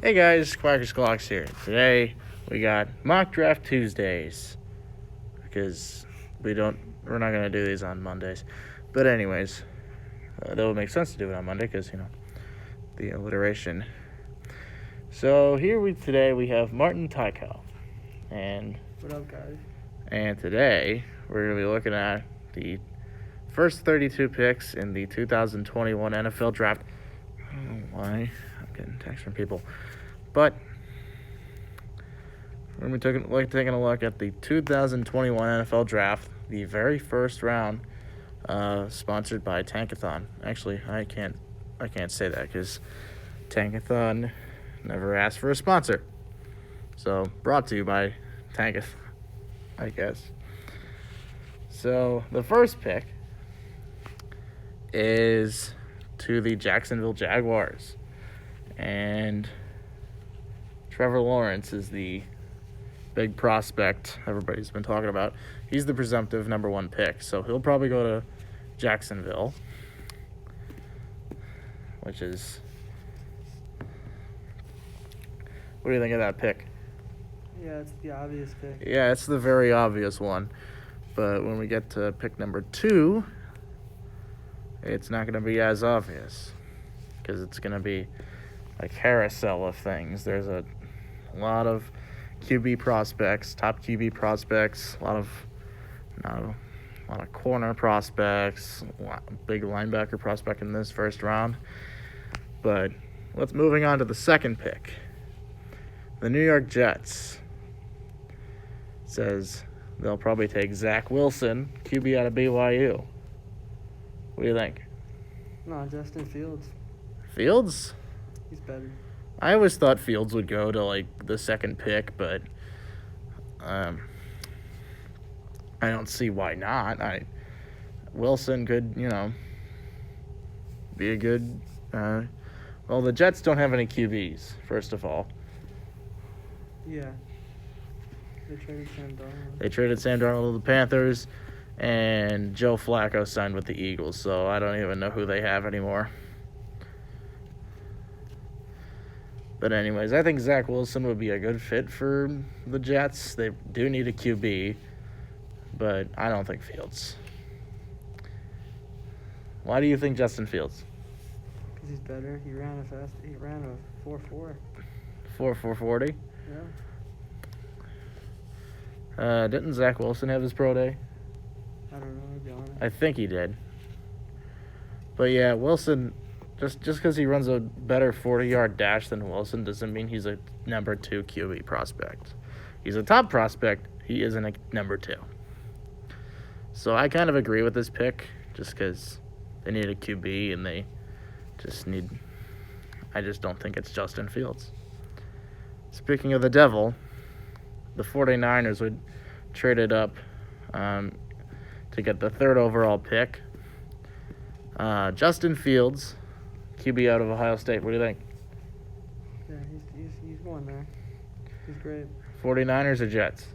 Hey guys, Quackers Clocks here. Today we got mock draft Tuesdays because we're not gonna do these on Mondays. But anyways, that would make sense to do it on Monday because the alliteration. So today we have Martin Tyko, and what up, guys? And today we're gonna be looking at the first 32 picks in the 2021 NFL Draft. I don't know why I'm getting texts from people. But we're going to be taking a look at the 2021 NFL Draft, the very first round, sponsored by Tankathon. Actually, I can't say that because Tankathon never asked for a sponsor. So, brought to you by Tankathon, I guess. So, the first pick is to the Jacksonville Jaguars. And Trevor Lawrence is the big prospect everybody's been talking about. He's the presumptive number one pick, so he'll probably go to Jacksonville, which is... What do you think of that pick? Yeah, it's the obvious pick. Yeah, it's the very obvious one. But when we get to pick number 2, it's not going to be as obvious because it's going to be a carousel of things. There's a lot of QB prospects, top QB prospects, a lot of corner prospects, big linebacker prospect in this first round. But moving on to the second pick. The New York Jets says they'll probably take Zach Wilson, QB out of BYU. What do you think? No, Justin Fields. Fields? He's better. I always thought Fields would go to the second pick, but I don't see why not. Wilson could, be a good. Well, the Jets don't have any QBs, first of all. Yeah. They traded Sam Darnold. They traded Sam Darnold to the Panthers, and Joe Flacco signed with the Eagles, so I don't even know who they have anymore. But anyways, I think Zach Wilson would be a good fit for the Jets. They do need a QB, but I don't think Fields. Why do you think Justin Fields? Because he's better. He ran a 4.4. 4.40? Yeah. Didn't Zach Wilson have his pro day? I don't know, to be honest. I think he did. But yeah, Wilson... Just because he runs a better 40-yard dash than Wilson doesn't mean he's a number 2 QB prospect. He's a top prospect. He isn't a number 2. So I kind of agree with this pick just because they need a QB and they just need... I just don't think it's Justin Fields. Speaking of the devil, the 49ers would trade it up to get the 3rd overall pick. Justin Fields... QB out of Ohio State. What do you think? Yeah, he's going there. He's great. 49ers or Jets?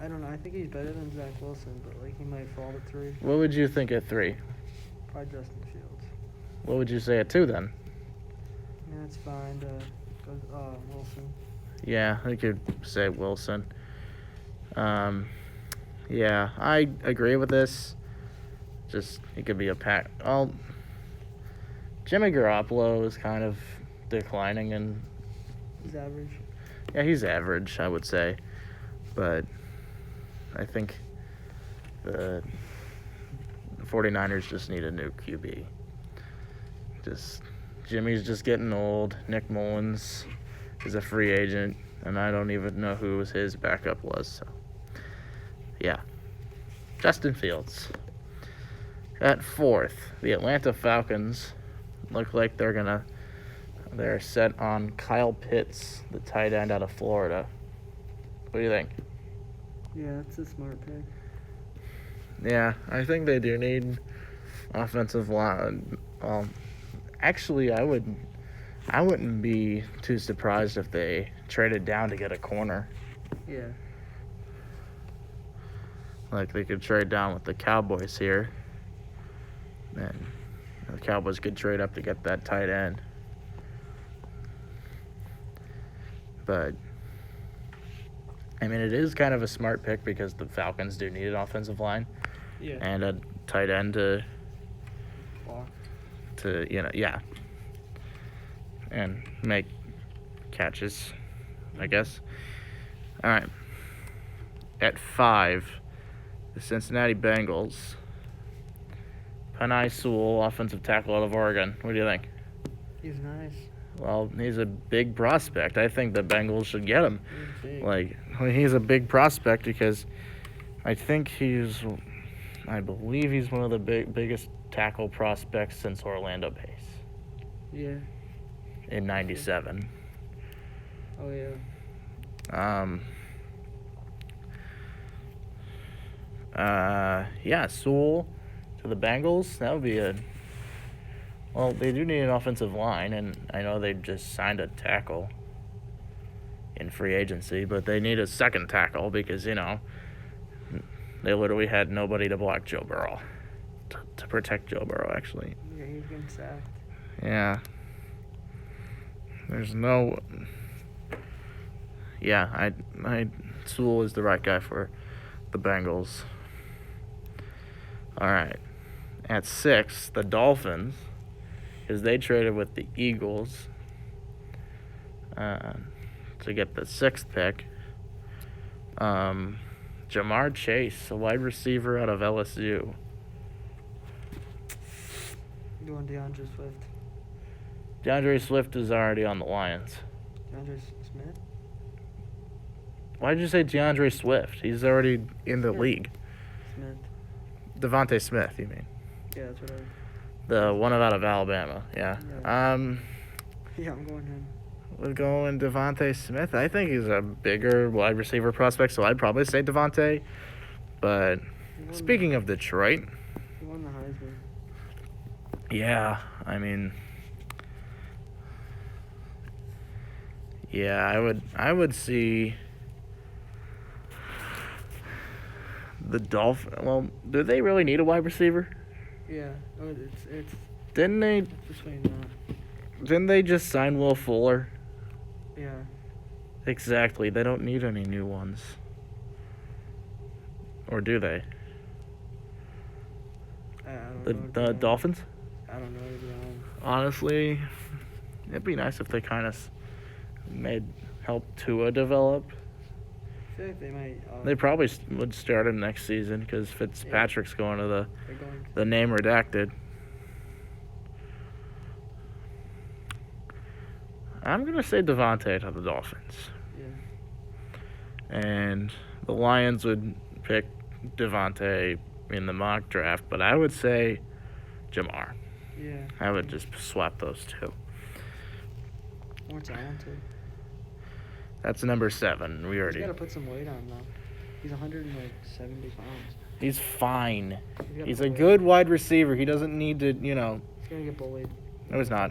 I don't know. I think he's better than Zach Wilson, but he might fall to 3. What would you think at 3? Probably Justin Fields. What would you say at 2 then? Yeah, it's fine to go Wilson. Yeah, I could say Wilson. Yeah, I agree with this. Just, it could be a pack. Jimmy Garoppolo is kind of declining, and he's average. Yeah, he's average, I would say. But I think the 49ers just need a new QB. Jimmy's just getting old. Nick Mullins is a free agent, and I don't even know who his backup was. So, yeah. Justin Fields. At 4th, the Atlanta Falcons look like they're set on Kyle Pitts, the tight end out of Florida. What do you think? Yeah, it's a smart pick. Yeah, I think they do need offensive line. Actually, I wouldn't be too surprised if they traded down to get a corner. Yeah. They could trade down with the Cowboys here. And the Cowboys could trade up to get that tight end. But, I mean, it is kind of a smart pick because the Falcons do need an offensive line Yeah. and a tight end to Block. yeah, and make catches, I guess. All right. At 5, the Cincinnati Bengals. Penney Sewell, offensive tackle out of Oregon. What do you think? He's nice. Well, he's a big prospect. I think the Bengals should get him. He's big. He's a big prospect because I believe he's one of the biggest tackle prospects since Orlando Pace Yeah. in '97. Oh, yeah. Sewell to the Bengals. That would be well, they do need an offensive line, and I know they just signed a tackle in free agency, but they need a second tackle because, they literally had nobody to block Joe Burrow, to protect Joe Burrow, actually. Yeah, he's getting sacked. Yeah. There's no... Yeah, Sewell is the right guy for the Bengals. All right. At 6, the Dolphins, because they traded with the Eagles to get the 6th pick. Jamar Chase, a wide receiver out of LSU. You want DeAndre Swift? DeAndre Swift is already on the Lions. DeAndre Smith? Why did you say DeAndre Swift? He's already in the league. Smith. Devontae Smith, you mean? Yeah, that's what I... The one out of Alabama, yeah. Yeah, I'm going him. We're going Devontae Smith. I think he's a bigger wide receiver prospect, so I'd probably say Devontae. But speaking of Detroit... He won the Heisman. Yeah, I mean... Yeah, I would see... The Dolphins... Well, do they really need a wide receiver? Yeah. Oh, it's Didn't they... between that. Didn't they just sign Will Fuller? Yeah. Exactly. They don't need any new ones. Or do they? I don't The know, to be honest. Dolphins? I don't know, to be honest. Honestly, it'd be nice if they kind of help Tua develop. I feel like they might... They probably would start him next season because Fitzpatrick's going to they're going to... the name redacted. I'm going to say Devontae to the Dolphins. Yeah. And the Lions would pick Devontae in the mock draft, but I would say Jamar. Yeah. I would just swap those two. More talented. That's number 7. We He's already... got to put some weight on, though. He's 170 pounds. He's fine. He's gotta a put good wide receiver. He doesn't need to, He's going to get bullied. No, he's not.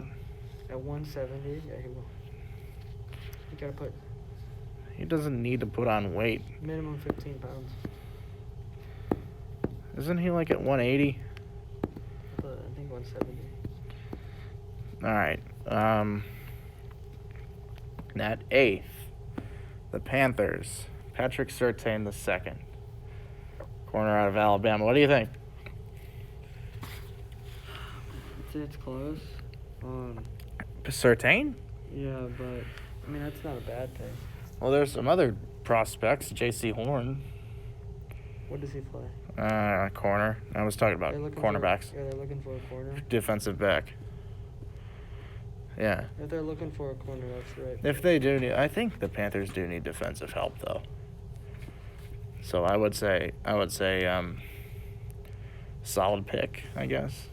At 170, yeah, he will. You got to put He doesn't need to put on weight. minimum 15 pounds. Isn't he like at 180? I think 170. All right. At 8th, the Panthers. Patrick Surtain the second. Corner out of Alabama. What do you think? It's close. Surtain? Yeah, but I mean that's not a bad thing. Well, there's some other prospects. J.C. Horn. What does he play? Corner. I was talking about cornerbacks. They're looking for a corner. Defensive back. Yeah. If they're looking for a corner, that's right. If they do need, I think the Panthers do need defensive help though. So I would say solid pick, I guess.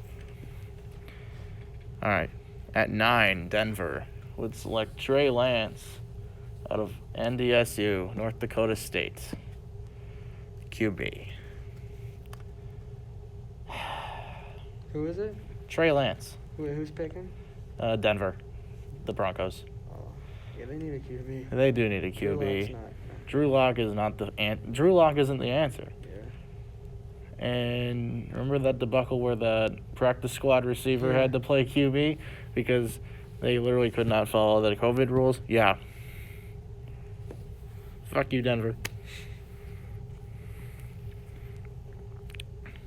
All right. At 9, Denver would select Trey Lance out of NDSU, North Dakota State. QB. Who is it? Trey Lance. Who's picking? Denver. The Broncos. Oh, yeah, they need a QB. They do need a Drew QB. Lock's not. Drew Lock is not Drew Lock isn't the answer. Yeah. And remember that debacle where the practice squad receiver had to play QB because they literally could not follow the COVID rules? Yeah. Fuck you, Denver.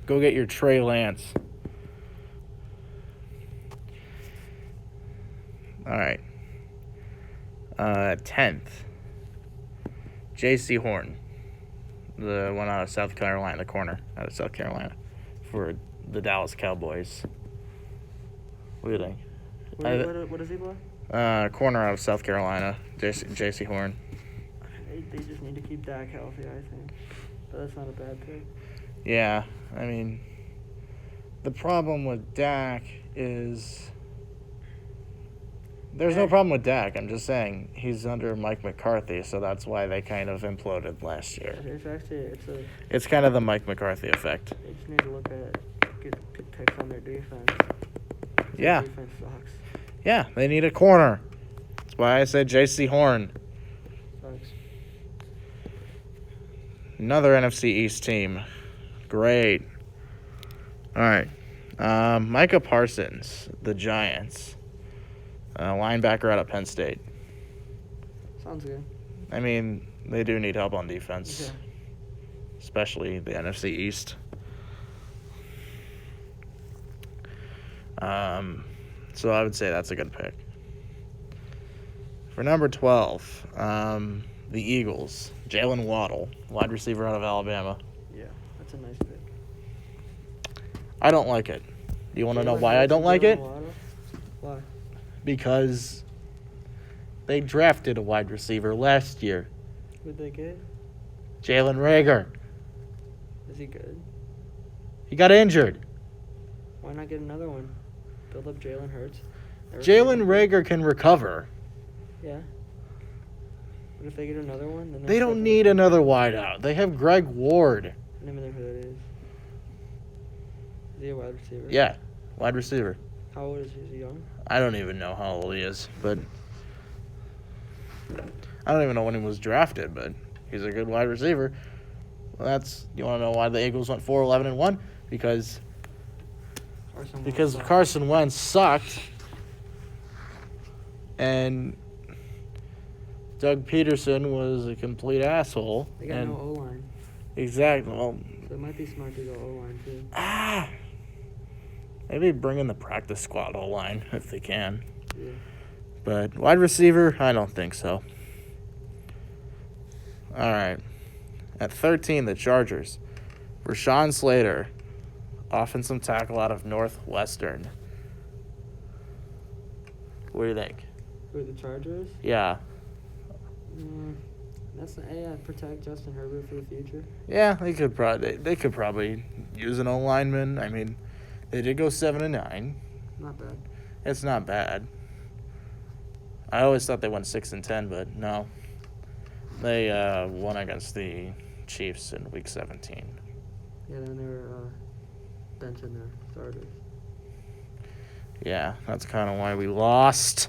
Go get your Trey Lance. All right. 10th. J.C. Horn. The one out of South Carolina, the corner out of South Carolina for the Dallas Cowboys. What do you think? What does he play? Corner out of South Carolina, J.C. Horn. They just need to keep Dak healthy, I think. But that's not a bad pick. Yeah, I mean, the problem with Dak is there's no problem with Dak. I'm just saying he's under Mike McCarthy, so that's why they kind of imploded last year. It's kind of the Mike McCarthy effect. They just need to look at good picks on their defense. Yeah. Their defense sucks. Yeah, they need a corner. That's why I said J.C. Horn. Sucks. Another NFC East team. Great. All right. Micah Parsons, the Giants. Linebacker out of Penn State. Sounds good. I mean, they do need help on defense. Yeah. Especially the NFC East. So I would say that's a good pick. For number 12, the Eagles. Jalen Waddle, wide receiver out of Alabama. Yeah, that's a nice pick. I don't like it. Do you want to know why I don't like it? Why? Because they drafted a wide receiver last year. Who'd they get? Jalen Reagor. Is he good? He got injured. Why not get another one? Build up Jalen Hurts. Jalen Reagor can recover. Yeah. But if they get another one, then they don't need another wideout. They have Greg Ward. I don't even know who that is. Is he a wide receiver? Yeah, wide receiver. How old is he? Is he young? I don't even know how old he is, but I don't even know when he was drafted, but he's a good wide receiver. Well, you want to know why the Eagles went 4-11-1? Because Carson Wentz sucked, and Doug Peterson was a complete asshole. They got no O-line. Exactly. Well, so it might be smart to go O-line, too. Maybe bring in the practice squad O-line if they can. Yeah. But wide receiver, I don't think so. All right. At 13, the Chargers. Rashawn Slater, offensive tackle out of Northwestern. What do you think? Who, the Chargers? Yeah. Protect Justin Herbert for the future. Yeah, they could probably use an O-lineman. I mean, they did go 7-9. Not bad. It's not bad. I always thought they went 6-10, but no. They won against the Chiefs in Week 17. Yeah, then they were benching their starters. Yeah, that's kind of why we lost.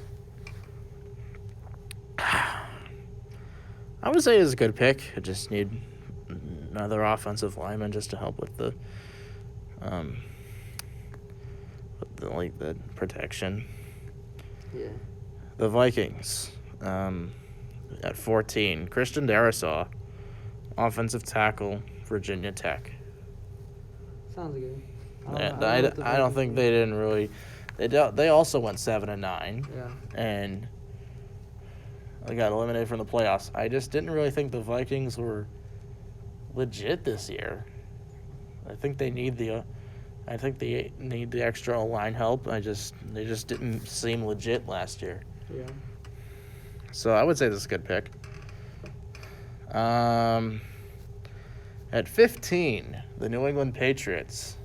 I would say it's a good pick. I just need another offensive lineman just to help with the protection. Yeah. The Vikings at 14. Christian Darrisaw, offensive tackle, Virginia Tech. Sounds good. I don't think they didn't really. They also went 7-9. Yeah. And they got eliminated from the playoffs. I just didn't really think the Vikings were legit this year. I think they need the extra line help. They just didn't seem legit last year. Yeah. So I would say this is a good pick. At 15, the New England Patriots,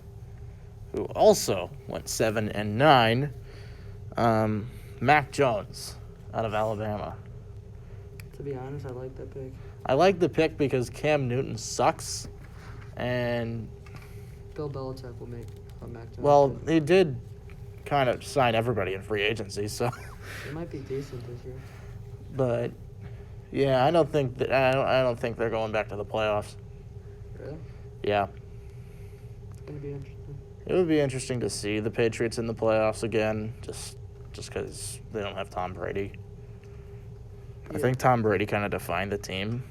who also went 7-9. Mac Jones out of Alabama. To be honest, I like that pick. I like the pick because Cam Newton sucks, and Bill Belichick will make a Mac Jones. Well, he did kind of sign everybody in free agency, so. It might be decent this year. But yeah, I don't think they're going back to the playoffs. Really? Yeah. It's gonna be interesting. It would be interesting to see the Patriots in the playoffs again, just because they don't have Tom Brady. Yeah. I think Tom Brady kind of defined the team.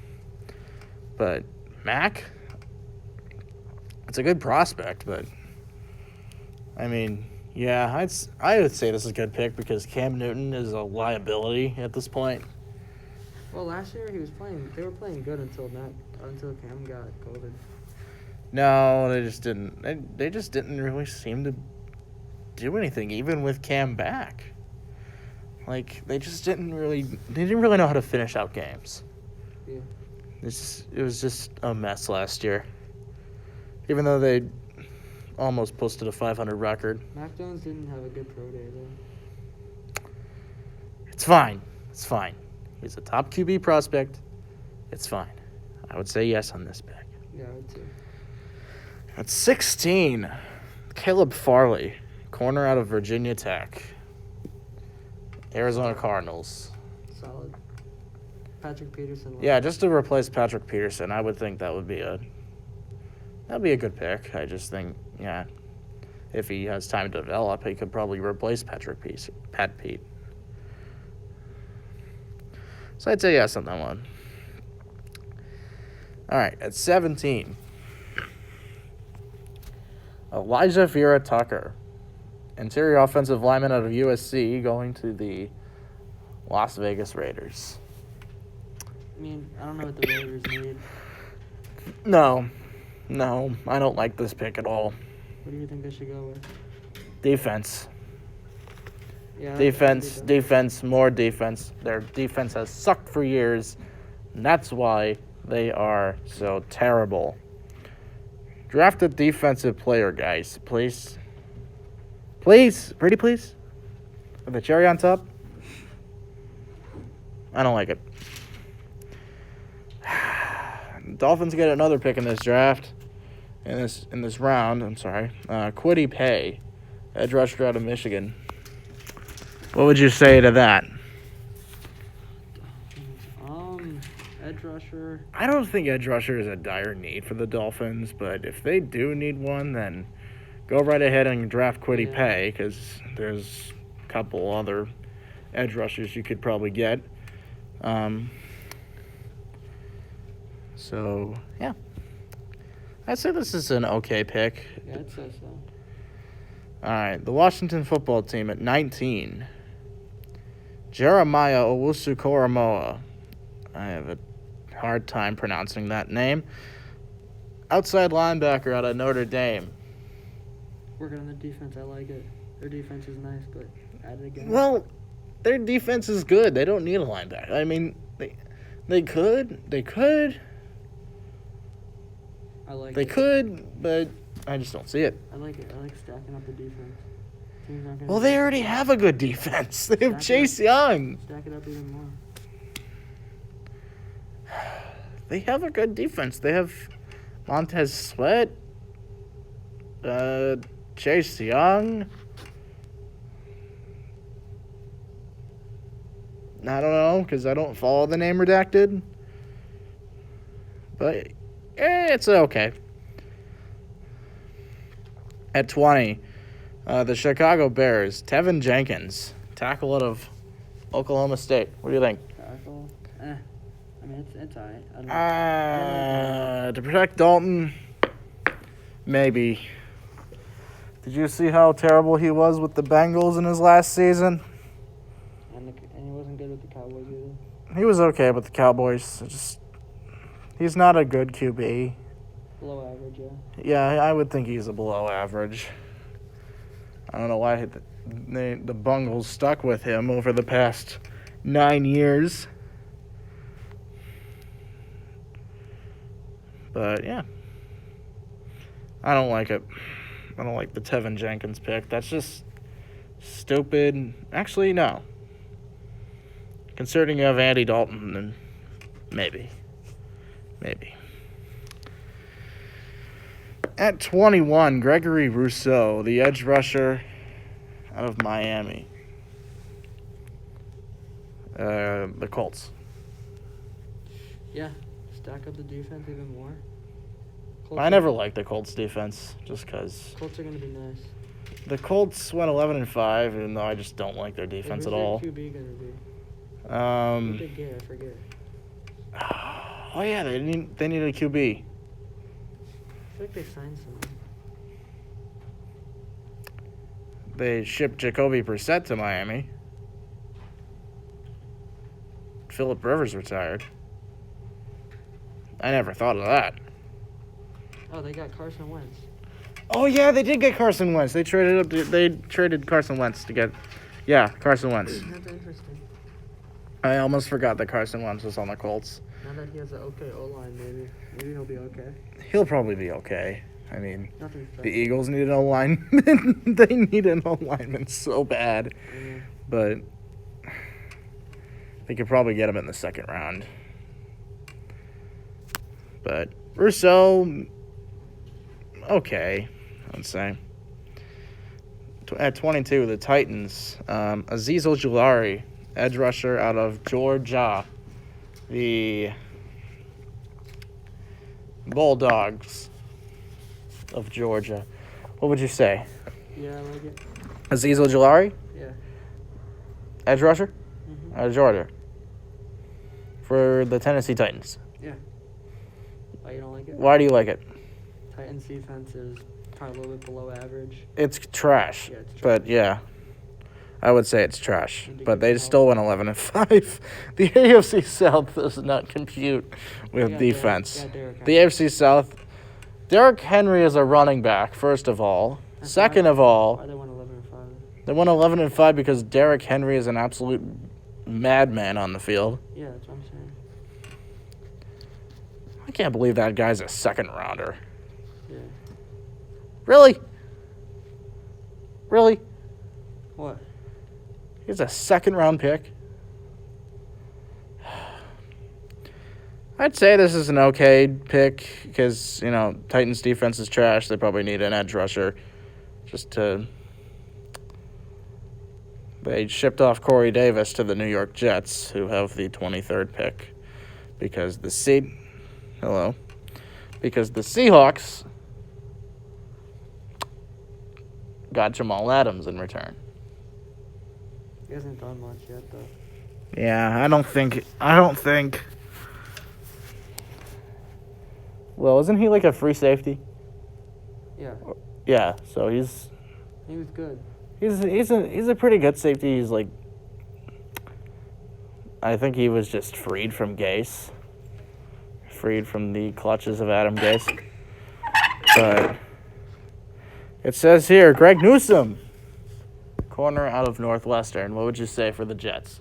But Mac, it's a good prospect, but I mean, yeah, I would say this is a good pick because Cam Newton is a liability at this point. Well, last year they were playing good until Cam got COVID. No, they just didn't. They just didn't really seem to do anything, even with Cam back. Like they didn't really know how to finish out games. Yeah. It was just a mess last year. Even though they almost posted a 500 record. Mac Jones didn't have a good pro day though. It's fine. It's fine. He's a top QB prospect. It's fine. I would say yes on this pick. Yeah, I would too. At 16, Caleb Farley, corner out of Virginia Tech. Arizona Cardinals. Solid. Patrick Peterson. Yeah, just to replace Patrick Peterson, I would think that'd be a good pick. I just think, yeah, if he has time to develop, he could probably replace Pat Pete. So I'd say yes on that one. All right, at 17, Elijah Vera Tucker, interior offensive lineman out of USC, going to the Las Vegas Raiders. I mean, I don't know what the Raiders need. No, I don't like this pick at all. What do you think they should go with? Defense. Yeah. Defense, more defense. Their defense has sucked for years, and that's why they are so terrible. Draft a defensive player, guys, please. Please, pretty please. With the cherry on top. I don't like it. Dolphins get another pick in this draft. In this round, I'm sorry. Kwity Paye, edge rusher out of Michigan. What would you say to that? Edge rusher. I don't think edge rusher is a dire need for the Dolphins, but if they do need one, then go right ahead and draft Kwity Paye because there's a couple other edge rushers you could probably get. So, yeah. I'd say this is an okay pick. Yeah, I'd say so. All right, the Washington football team at 19. Jeremiah Owusu-Koramoah. I have a hard time pronouncing that name. Outside linebacker out of Notre Dame. Working on the defense, I like it. Their defense is nice, but add it again. Well, their defense is good. They don't need a linebacker. I mean, they could. They could, but I just don't see it. I like it. I like stacking up the defense. Well, they already have a good defense. They have Chase Young. Stack it up even more. They have a good defense. They have Montez Sweat, Chase Young. I don't know because I don't follow the name redacted. But it's okay. At 20, the Chicago Bears, Tevin Jenkins, tackle out of Oklahoma State. What do you think? Tackle? I mean, it's all right. To protect Dalton, maybe. Did you see how terrible he was with the Bengals in his last season? And he wasn't good with the Cowboys either. He was okay with the Cowboys. He's not a good QB. Below average, yeah. Yeah, I would think he's a below average. I don't know why the Bengals stuck with him over the past 9 years. But, yeah. I don't like it. I don't like the Tevin Jenkins pick. That's just stupid. Actually, no. Considering you have Andy Dalton, then maybe. At 21, Gregory Rousseau, the edge rusher out of Miami. The Colts. Yeah, stack up the defense even more. I never liked the Colts defense, just because. Colts are going to be nice. The Colts went 11-5, even though I just don't like their defense at all. Who's their QB going to be? I I forget. Oh yeah, they need a QB. I feel like they signed someone. They shipped Jacoby Brissett to Miami. Phillip Rivers retired. I never thought of that. Oh, they got Carson Wentz. Oh yeah, they did get Carson Wentz. They traded Carson Wentz to get, Carson Wentz. That's interesting. I almost forgot that Carson Wentz was on the Colts. Now that he has an okay O-line, maybe he'll be okay. He'll probably be okay. I mean, Nothing the special. Eagles need an O-lineman. They need an O-lineman so bad. Yeah. But they could probably get him in the second round. But Rousseau, okay, I'd say. At 22, the Titans, Azeez Ojulari, edge rusher out of Georgia, the Bulldogs of Georgia. What would you say? Yeah, I like it. Azeez Ojulari, Yeah. edge rusher Mm-hmm. out of Georgia for the Tennessee Titans. Yeah. Why you don't like it? Why do you like it? Titans defense is probably a little bit below average. It's trash, Yeah, it's trash. but yeah, I would say it's trash. Need to But give they them still went 11-5. The AFC South does not compute with Yeah, defense. Derrick The AFC South, Derrick Henry is a running back. First of all, That's second why- of all, Why they won 11-5? they won 11-5 because Derrick Henry is an absolute madman on the field. Yeah, that's what I'm saying. I can't believe that guy's a second rounder. Yeah. Really? Really? What? He's a second round pick. I'd say this is an okay pick because, Titans defense is trash. They probably need an edge rusher They shipped off Corey Davis to the New York Jets, who have the 23rd pick, because the Seahawks got Jamal Adams in return. He hasn't done much yet, though. Yeah, I don't think. Well, isn't he like a free safety? Yeah. Yeah, so He was good. he's a pretty good safety. He's like, I think he was just freed from Gase, freed from the clutches of Adam Gase. But it says here, Greg Newsome, corner out of Northwestern. What would you say for the Jets?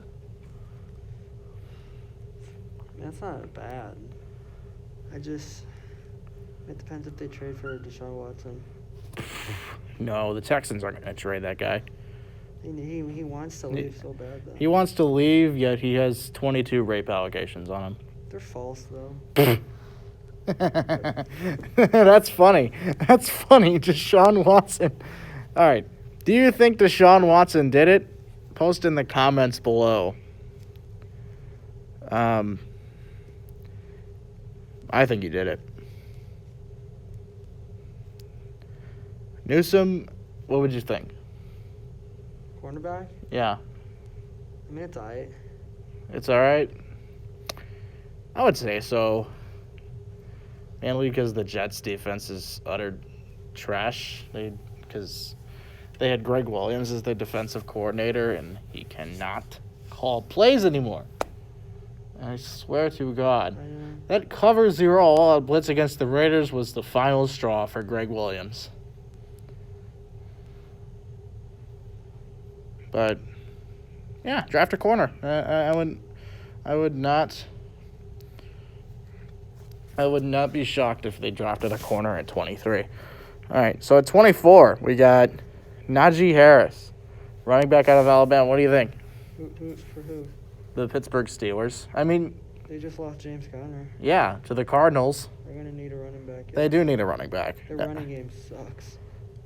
That's not bad. It depends if they trade for Desean Watson. No, the Texans aren't going to trade that guy. He wants to leave so bad, though. He wants to leave, yet he has 22 rape allegations on him. They're false, though. That's funny. Deshaun Watson. All right. Do you think Deshaun Watson did it? Post in the comments below. I think he did it. Newsome, what would you think? Cornerback? Yeah. I mean, it's alright. It's all right. I would say so. Mainly because the Jets' defense is utter trash. Because they had Greg Williams as their defensive coordinator, and he cannot call plays anymore. I swear to God. That cover 0 all-out blitz against the Raiders was the final straw for Greg Williams. But, yeah, draft a corner. I would not be shocked if they drafted a corner at 23. All right, so at 24, we got Najee Harris, running back out of Alabama. What do you think? For who? The Pittsburgh Steelers. I mean, They just lost James Conner. yeah, to the Cardinals. They're going to need a running back. They do need a running back. Their running game sucks.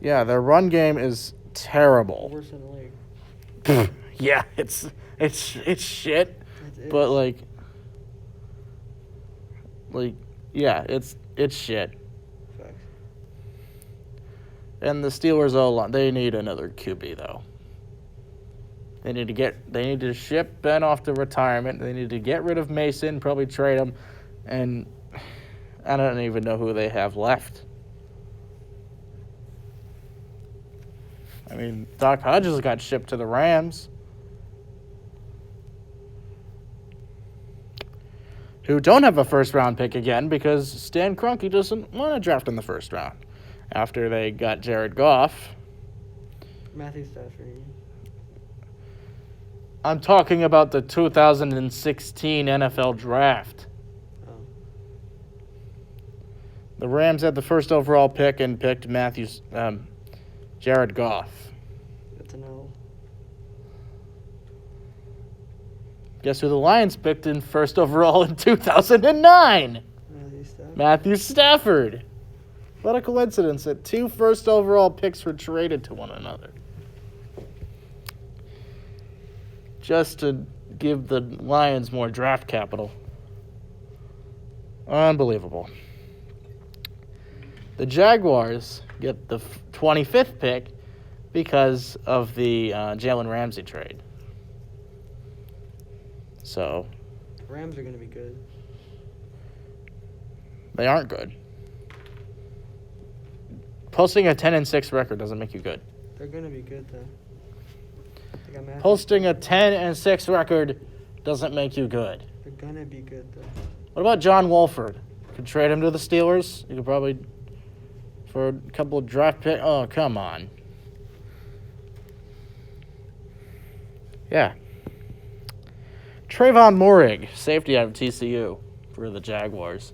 Yeah, their run game is terrible. Worse in the league. Yeah, it's shit. It's But like yeah, it's shit. Facts. And the Steelers O-line, they need another QB though. They need to ship Ben off to retirement. They need to get rid of Mason, probably trade him, And I don't even know who they have left. I mean, Doc Hodges got shipped to the Rams, who don't have a first-round pick again because Stan Kroenke doesn't want to draft in the first round after they got Jared Goff. Matthew Stafford. I'm talking about the 2016 NFL draft. Oh. The Rams had the first overall pick and picked Jared Goff. That's an L. Guess who the Lions picked in first overall in 2009? Matthew Stafford. Matthew Stafford. What a coincidence that 2 first overall picks were traded to one another. Just to give the Lions more draft capital. Unbelievable. The Jaguars get the 25th pick because of the Jalen Ramsey trade. So, Rams are going to be good. they aren't good. Posting a 10-6 record doesn't make you good. They're going to be good, though. They got Matthew Posting a Stafford. 10-6 record doesn't make you good. They're going to be good, though. What about John Wolford? Could trade him to the Steelers. You could probably, for a couple of draft picks. Oh, come on. Yeah. Trayvon Moehrig, safety out of TCU for the Jaguars.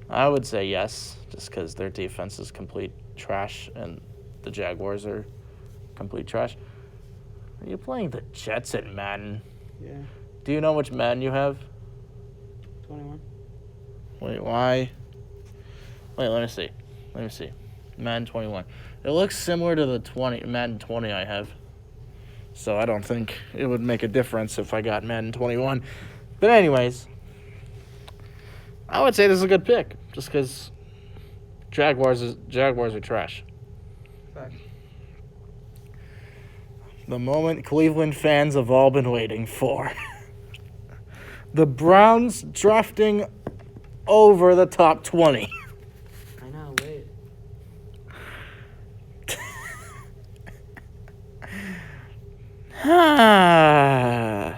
I would say yes, just because their defense is complete trash and the Jaguars are complete trash. Are you playing the Jets at Madden? Yeah. Do you know which Madden you have? 21. Wait, why? Wait, let me see. Madden 21. It looks similar to the Madden 20 I have. So I don't think it would make a difference if I got Madden 21. But anyways, I would say this is a good pick, just because Jaguars are trash. Fact. The moment Cleveland fans have all been waiting for. The Browns drafting over the top 20. I know, wait. Browns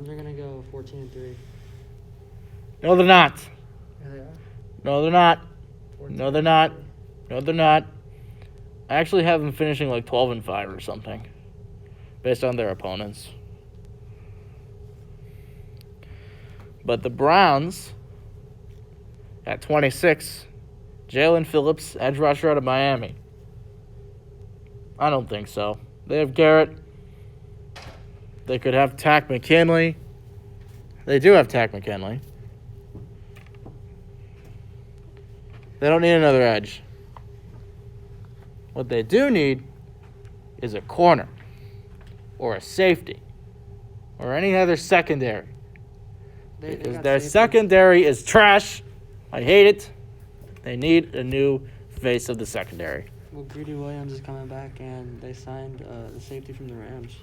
are going to go 14-3. No, they're not. Yeah, they are. No, they're not. 14-3. No, they're not. No, they're not. I actually have them finishing like 12-5 or something, based on their opponents. But the Browns, at 26, Jalen Phillips, edge rusher out of Miami. I don't think so. They have Garrett. They could have Tack McKinley. They do have Tack McKinley. They don't need another edge. What they do need is a corner or a safety or any other secondary. They Because got their safety. secondary is trash. I hate it. They need a new face of the secondary. Well, Greedy Williams is coming back, and they signed the safety from the Rams.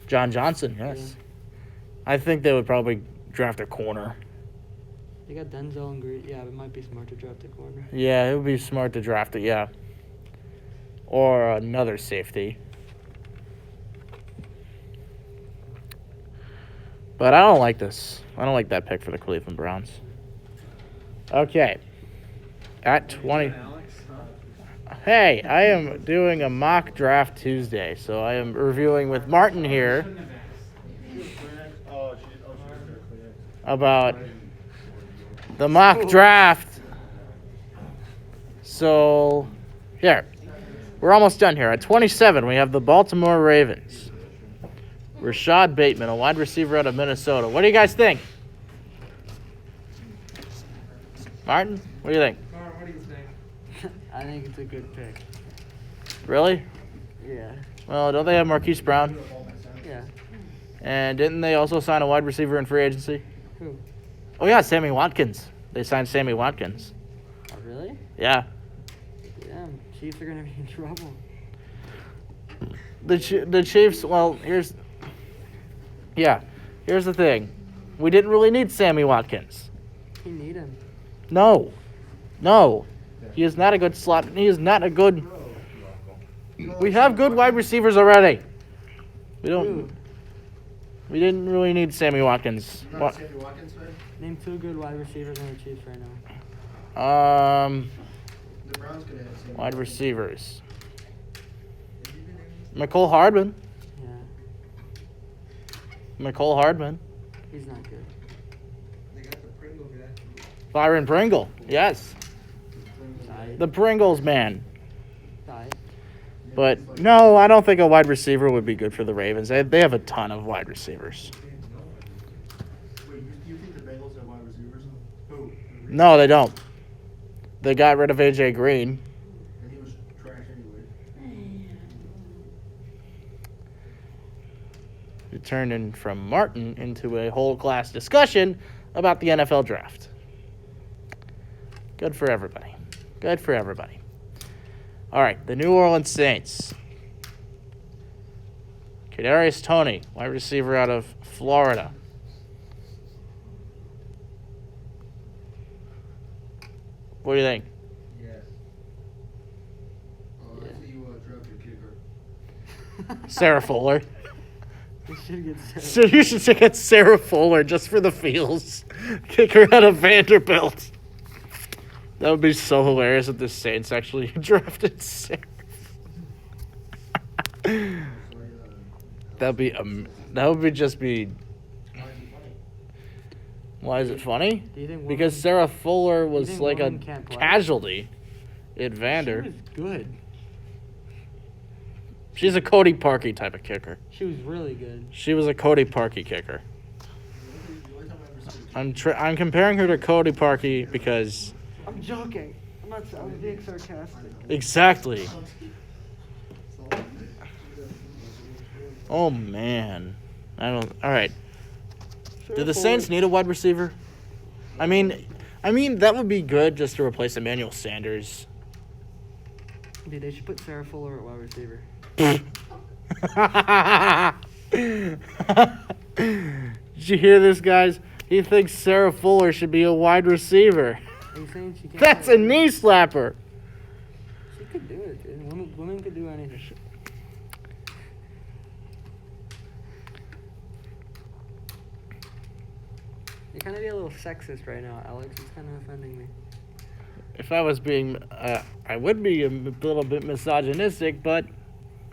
John Johnson, yes. Yeah. I think they would probably draft a corner. They got Denzel and Greedy. Yeah, it might be smart to draft a corner. Yeah, it would be smart to draft it, yeah. Or another safety. But I don't like this. I don't like that pick for the Cleveland Browns. Okay. At 20. Hey, I am doing a mock draft Tuesday, so I am reviewing with Martin here about the mock draft. So, here. We're almost done here. At 27, we have the Baltimore Ravens. Rashad Bateman, a wide receiver out of Minnesota. What do you guys think? Martin, what do you think? What do you think? I think it's a good pick. Really? Yeah. Well, don't they have Marquise Brown? Yeah. And didn't they also sign a wide receiver in free agency? Who? Oh, yeah, Sammy Watkins. They signed Sammy Watkins. Oh, really? Yeah. Damn, Chiefs are gonna be in trouble. The Chiefs, well, here's the thing. We didn't really need Sammy Watkins. We need him. No. He is not a good slot. He is not a good. We have good wide receivers already. We didn't really need Sammy Watkins. Not Sammy Watkins fan? Name 2 good wide receivers on the Chiefs right now. The Browns could have Sammy Wide Watkins. receivers. McCole Hardman. Yeah. McCole Hardman. He's not good. They got the Pringle guy. Byron Pringle. Yes. Diet. The Pringles man. Diet. But no, I don't think a wide receiver would be good for the Ravens. They have a ton of wide receivers. Wait, you think the Bengals have wide receivers? Who? No, they don't. They got rid of AJ Green. And he was trash anyway. It turned in from Martin into a whole class discussion about the NFL draft. Good for everybody. Good for everybody. All right, the New Orleans Saints. Kadarius Toney, wide receiver out of Florida. What do you think? Yes. I see you draft your kicker. Sarah Fuller. We should get So you should get Sarah Fuller just for the feels. Kick her out of Vanderbilt. That would be so hilarious if the Saints actually drafted Sarah. That would just be. Why is it funny? Do you think Because women- Sarah Fuller do you was think like a women can't play? casualty at Vander. She was good. She's a Cody Parkey type of kicker. She was really good. She was a Cody Parkey kicker. I'm comparing her to Cody Parkey because I'm joking. I was being sarcastic. exactly. Oh man, I don't. All right. Do the Saints need a wide receiver? I mean that would be good just to replace Emmanuel Sanders. Dude, they should put Sarah Fuller at wide receiver. Did you hear this, guys? He thinks Sarah Fuller should be a wide receiver. Are you saying she can't? That's play? a knee slapper. She could do it, dude. Women could do anything. You're kind of being a little sexist right now, Alex. It's kind of offending me. If I was being, I would be a little bit misogynistic, but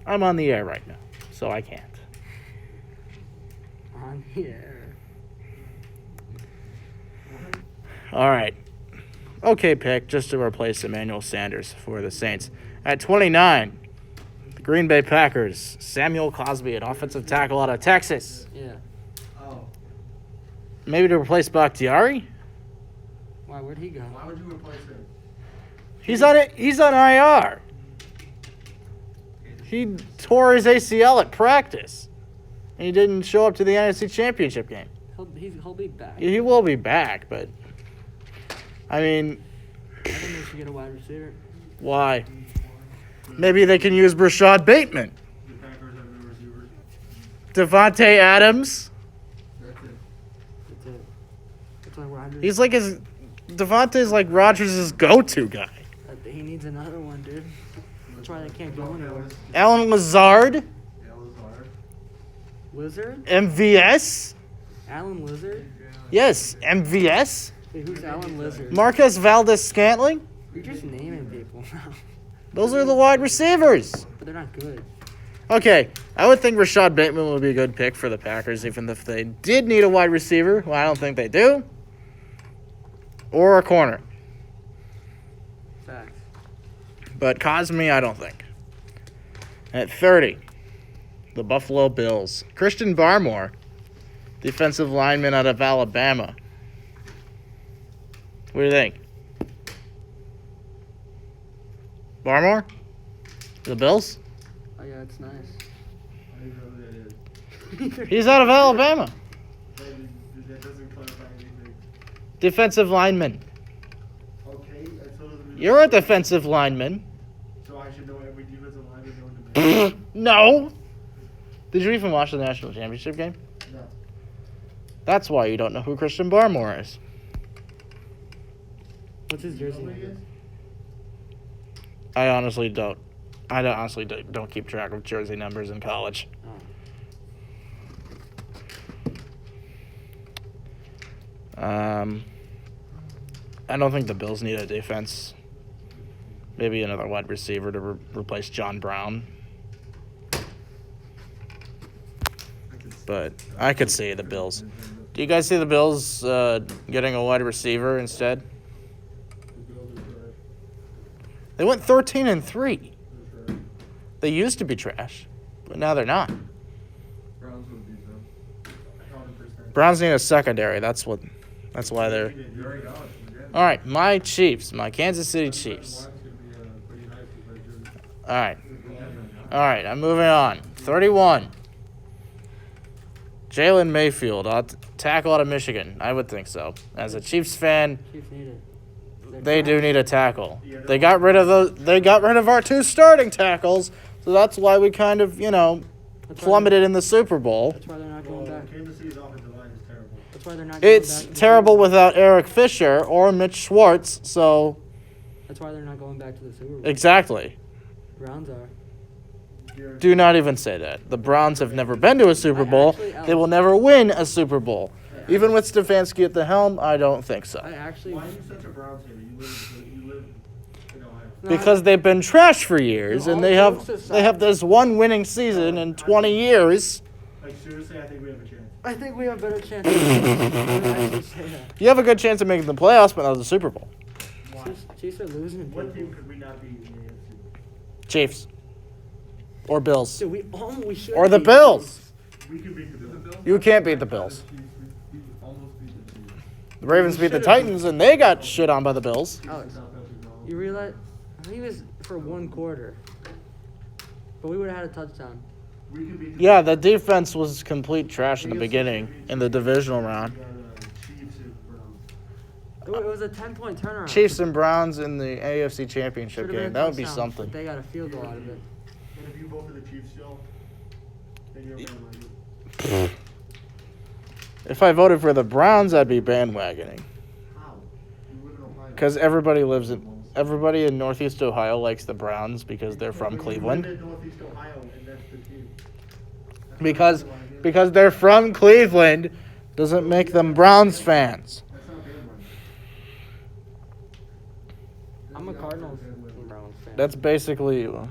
I'm on the air right now, so I can't. On the air. All right. Okay, pick just to replace Emmanuel Sanders for the Saints. At 29, the Green Bay Packers, Samuel Cosby, an offensive tackle out of Texas. Yeah. Oh. Maybe to replace Bakhtiari? Why? Where'd he go? Why would you replace him? He's on it. He's on IR. He tore his ACL at practice, and he didn't show up to the NFC Championship game. He'll be back. He will be back, but I mean, I think they should get a wide receiver. why? Maybe they can use Rashad Bateman, The Packers have no receivers. Devontae Adams. That's it. That's it. That's why Rodgers. He's like Devontae's like Rodgers' go-to guy. He needs another one, dude. That's why they can't go anywhere. Alan Lazard, Lizard? MVS. Alan Lizard? Yes, MVS. Wait, who's Alan Lizard? Marcus Valdez-Scantling. You're just naming people now. Those are the wide receivers. But they're not good. Okay, I would think Rashad Bateman would be a good pick for the Packers, even if they did need a wide receiver. Well, I don't think they do. Or a corner. Facts. But Cosme, I don't think. At 30, the Buffalo Bills. Christian Barmore, defensive lineman out of Alabama. What do you think? Barmore? The Bills? Oh, yeah, it's nice. I don't even know who that is. He's out of Alabama. That doesn't clarify anything. Defensive lineman. Okay, I told him. You're a defensive lineman. So I should know every defensive lineman known to be. No. Did you even watch the national championship game? No. That's why you don't know who Christian Barmore is. What's his jersey Nobody number? is? I honestly don't keep track of jersey numbers in college. Oh. I don't think the Bills need a defense. Maybe another wide receiver to replace John Brown. But I could see the Bills. Do you guys see the Bills getting a wide receiver instead? They went 13-3. They used to be trash, but now they're not. Browns would beat them. 100%. Browns need a secondary. That's why they're. You already got it. All right, my Chiefs, my Kansas City Chiefs. All right, I'm moving on. 31. Jalen Mayfield, tackle out of Michigan. I would think so. As a Chiefs fan, Chiefs need it. they do need a tackle. They got rid of our 2 starting tackles, so that's why we kind of, plummeted in the Super Bowl. That's why they're not going back. Kansas City's offensive line is terrible. That's why they're not going It's back. To the terrible Super Bowl. without Eric Fisher or Mitch Schwartz, so That's why they're not going back to the Super Bowl. exactly. Browns are. Do not even say that. The Browns have never been to a Super Bowl. They will never win a Super Bowl. Even with Stefanski at the helm, I don't think so. I actually. Why are you such a Browns hater? You live in Ohio. No, Because they've been trash for years, and they have this one winning season in 20 years. Like, seriously, I think we have a chance. I think we have a better chance. I would actually say that. You have a good chance of making the playoffs, but not the Super Bowl. Why? Chiefs are losing. What team could we not beat in the AFC? Chiefs. Or Bills. Dude, we should. Or the beat Bills. We could beat the Bills. You can't beat the Bills. We almost beat the Chiefs. The Ravens beat the Titans, and they got shit on by the Bills. Alex, you realize? I think it was for 1 quarter. But we would have had a touchdown. We could beat the Yeah, the defense was complete trash in the beginning, in the divisional round. We got, Chiefs and Browns. It was a 10-point turnaround. Chiefs and Browns in the AFC Championship Should've been a game. That would be touchdown, something. but They got a field goal out of it. And if you vote for the Chiefs still, then you're a bandwagon. If I voted for the Browns, I'd be bandwagoning. How? You live in Ohio. Because everybody in Northeast Ohio likes the Browns because they're from But you Cleveland. live in Northeast Ohio, and that's the team. That's Because not bandwagon. because they're from Cleveland doesn't make them Browns fans. That's not bandwagon. I'm a Cardinals and Browns fan. That's basically. When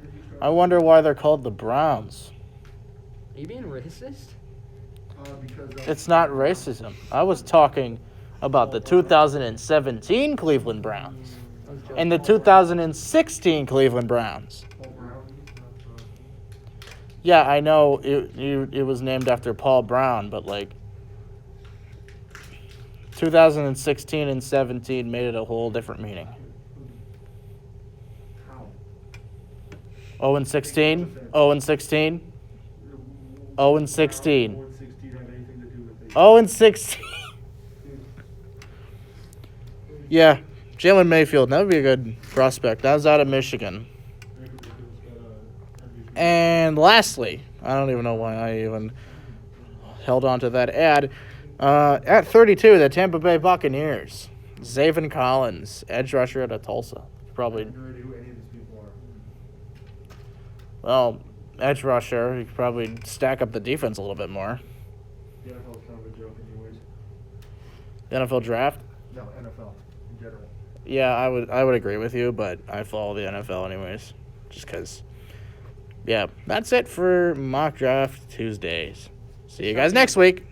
did you start? I wonder why they're called the Browns. Are you being racist? Because It's not racism. I was talking about the 2017 Cleveland Browns I was joking. and the 2016 Cleveland Browns. Paul Brown. Yeah, I know it was named after Paul Brown, but like 2016 and 17 made it a whole different meaning. How? 0 and 16, 0 and 16, 0 and 16, 0 and 16 have anything to do with it? 0 and 16. Yeah, Jalen Mayfield, that would be a good prospect. That was out of Michigan. And lastly, I don't even know why I even held on to that ad. At 32, the Tampa Bay Buccaneers. Zaven Collins, edge rusher out of Tulsa. Probably, I have no idea who any of these people are. well, edge rusher. You could probably stack up the defense a little bit more. The NFL is kind of a joke anyways. The NFL draft. No, NFL in general. Yeah, I would agree with you, but I follow the NFL anyways, just because. Yeah, that's it for Mock Draft Tuesdays. See you guys next week.